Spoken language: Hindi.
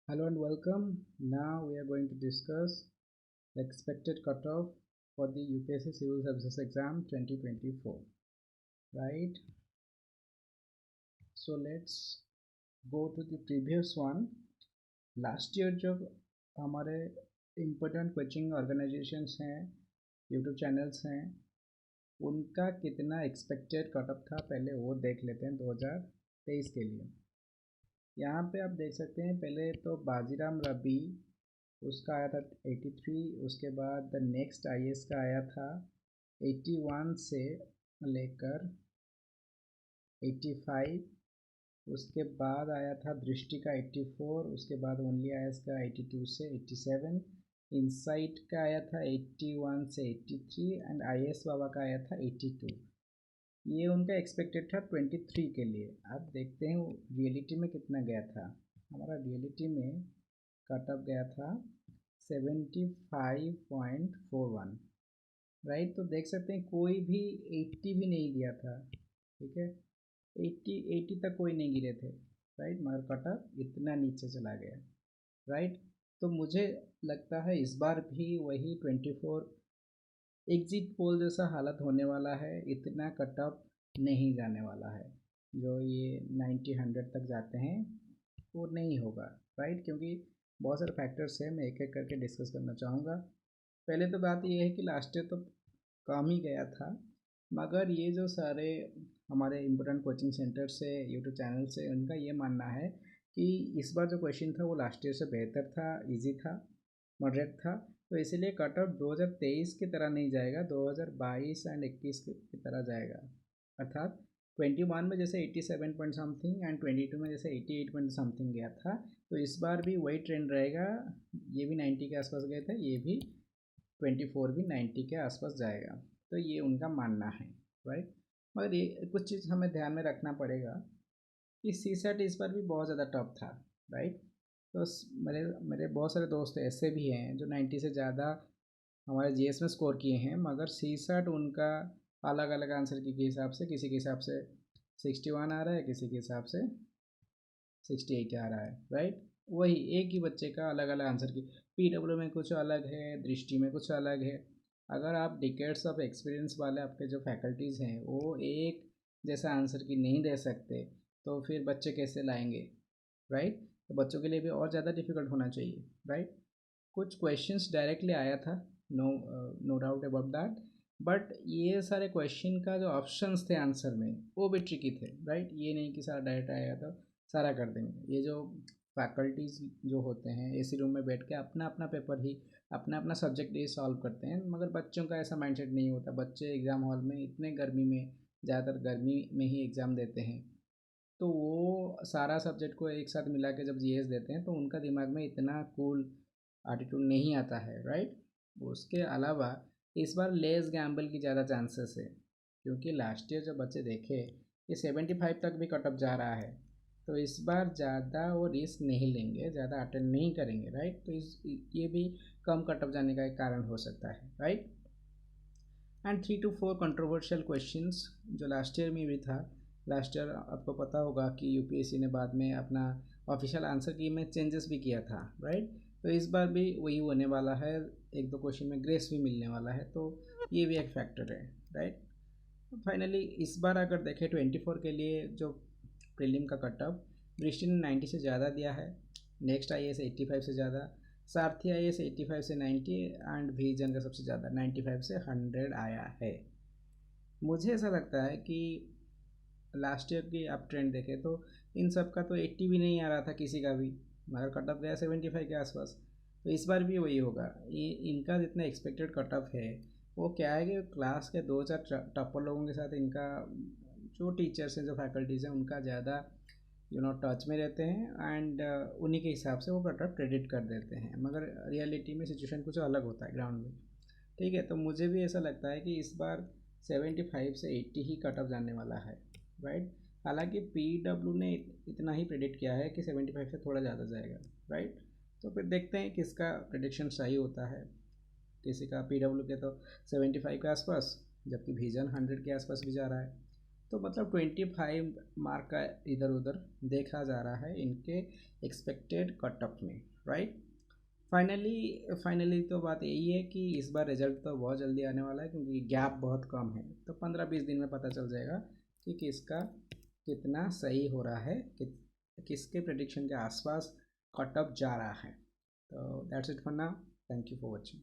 Hello and welcome. Now we are going to discuss the expected cutoff for the UPSC Civil Services Exam 2024. Right? So let's go to the previous one. Last year जो हमारे इम्पोर्टेंट कोचिंग ऑर्गेनाइजेशंस हैं, यूट्यूब चैनल्स हैं, उनका कितना एक्सपेक्टेड कटअप था पहले वो देख लेते हैं 2023 के लिए। यहाँ पे आप देख सकते हैं पहले तो बाजीराम रबी उसका आया था 83। उसके बाद द नेक्स्ट आईएएस का आया था 81 से लेकर 85। उसके बाद आया था दृष्टि का 84। उसके बाद ओनली आईएएस का 82 से 87। इनसाइट का आया था 81 से 83 एंड आईएएस बाबा का आया था 82। ये उनका एक्सपेक्टेड था 23 के लिए। अब देखते हैं रियलिटी में कितना गया था। हमारा रियलिटी में कटअप गया था 75.41। राइट, तो देख सकते हैं कोई भी 80 भी नहीं दिया था। ठीक है, 80 तक कोई नहीं गिरे थे। राइट, मगर कटअप इतना नीचे चला गया। राइट, तो मुझे लगता है इस बार भी वही 24 एग्जिट पोल जैसा हालत होने वाला है। इतना कटअप नहीं जाने वाला है। जो ये 90-100 तक जाते हैं वो नहीं होगा। राइट, क्योंकि बहुत सारे फैक्टर्स हैं, मैं एक एक करके डिस्कस करना चाहूँगा। पहले तो बात ये है कि लास्ट ईयर तो कम ही गया था, मगर ये जो सारे हमारे इम्पोर्टेंट कोचिंग सेंटर से यूट्यूब चैनल से उनका ये मानना है कि इस बार जो क्वेश्चन था वो लास्ट ईयर से बेहतर था, इजी था, मॉडरेट था। तो इसीलिए कट ऑफ 2023 की तरह नहीं जाएगा, 2022 एंड 21 की तरह जाएगा। अर्थात 21 में जैसे 87 पॉइंट समथिंग एंड 22 में जैसे 88 पॉइंट समथिंग गया था, तो इस बार भी वही ट्रेंड रहेगा। ये भी 90 के आसपास गए थे, ये भी 24 भी 90 के आसपास जाएगा। तो ये उनका मानना है। राइट, मगर ये कुछ चीज़ हमें ध्यान में रखना पड़ेगा कि सी सेट इस बार भी बहुत ज़्यादा टफ था। राइट, तो मेरे मेरे बहुत सारे दोस्त ऐसे भी हैं जो 90 से ज़्यादा हमारे जीएस में स्कोर किए हैं, मगर सी सेट उनका अलग अलग आंसर की के हिसाब से, किसी के हिसाब से 61 आ रहा है, किसी के हिसाब से 68 आ रहा है। राइट, वही एक ही बच्चे का अलग अलग आंसर की। पीडब्ल्यू में कुछ अलग है, दृष्टि में कुछ अलग है। अगर आप डिकेड्स ऑफ एक्सपीरियंस वाले आपके जो फैकल्टीज़ हैं वो एक जैसा आंसर की नहीं दे सकते, तो फिर बच्चे कैसे लाएंगे। राइट, तो बच्चों के लिए भी और ज़्यादा डिफिकल्ट होना चाहिए। राइट, कुछ क्वेश्चंस डायरेक्टली आया था, no no doubt about that, but ये सारे क्वेश्चन का जो ऑप्शंस थे आंसर में वो भी ट्रिकी थे। राइट, ये नहीं कि सारा डायरेक्ट आएगा तो सारा कर देंगे। ये जो फैकल्टीज़ जो होते हैं एसी रूम में बैठ के अपना अपना पेपर ही, अपना अपना सब्जेक्ट ही सॉल्व करते हैं, मगर बच्चों का ऐसा माइंडसेट नहीं होता। बच्चे एग्ज़ाम हॉल में इतने गर्मी में, ज़्यादातर गर्मी में ही एग्ज़ाम देते हैं, तो वो सारा सब्जेक्ट को एक साथ मिला के जब जीएस देते हैं तो उनका दिमाग में इतना कूल एटीट्यूड नहीं आता है। राइट, उसके अलावा इस बार लेस गैम्बल की ज़्यादा चांसेस है, क्योंकि लास्ट ईयर जब बच्चे देखे कि 75 तक भी कटअप जा रहा है, तो इस बार ज़्यादा वो रिस्क नहीं लेंगे, ज़्यादा अटेंड नहीं करेंगे। राइट, तो ये भी कम कटअप जाने का एक कारण हो सकता है। Right, and 3 to 4 controversial questions जो लास्ट ईयर में भी था। लास्ट ईयर आपको पता होगा कि यूपीएससी ने बाद में अपना ऑफिशियल आंसर की में चेंजेस भी किया था। राइट, तो इस बार भी वही होने वाला है, एक दो क्वेश्चन में ग्रेस भी मिलने वाला है, तो ये भी एक फैक्टर है। राइट, फाइनली इस बार अगर देखें 24 के लिए जो प्रीलिम का कटअप, दृष्टि ने 90 से ज़्यादा दिया है, नेक्स्ट आई एस 85 से ज़्यादा, सारथी आई एस 85 से 90 एंड विजन का सबसे ज़्यादा 95 से 100 आया है। मुझे ऐसा लगता है कि लास्ट ईयर की आप ट्रेंड देखें तो इन सब का तो 80 भी नहीं आ रहा था किसी का भी, मगर कटअप गया 75 के आसपास। तो इस बार भी वही होगा। ये इनका जितना एक्सपेक्टेड कटअप है वो क्या है कि क्लास के 2-4 टॉपर लोगों के साथ इनका जो टीचर्स हैं, जो फैकल्टीज़ हैं, उनका ज़्यादा टच में रहते हैं एंड उन्हीं के हिसाब से वो कटअप क्रेडिट कर देते हैं, मगर रियलिटी में सिचुएशन कुछ अलग होता है ग्राउंड में। ठीक है, तो मुझे भी ऐसा लगता है कि इस बार 75 से 80 ही कटअप जाने वाला है। राइट, हालांकि पीडब्ल्यू ने इतना ही प्रेडिक्ट किया है कि 75 से थोड़ा ज़्यादा जाएगा। राइट, तो फिर देखते हैं किसका प्रेडिक्शन सही होता है। किसी का पीडब्ल्यू के तो 75 के आसपास, जबकि विजन 100 के आसपास भी जा रहा है। तो मतलब 25 मार्क का इधर उधर देखा जा रहा है इनके एक्सपेक्टेड कट ऑफ में, राइट। फाइनली तो बात यही है कि इस बार रिजल्ट तो बहुत जल्दी आने वाला है, क्योंकि गैप बहुत कम है। तो 15-20 दिन में पता चल जाएगा कि किसका कितना सही हो रहा है, किसके प्रेडिक्शन के आसपास कट ऑफ जा रहा है। तो that's it for now, thank you for watching.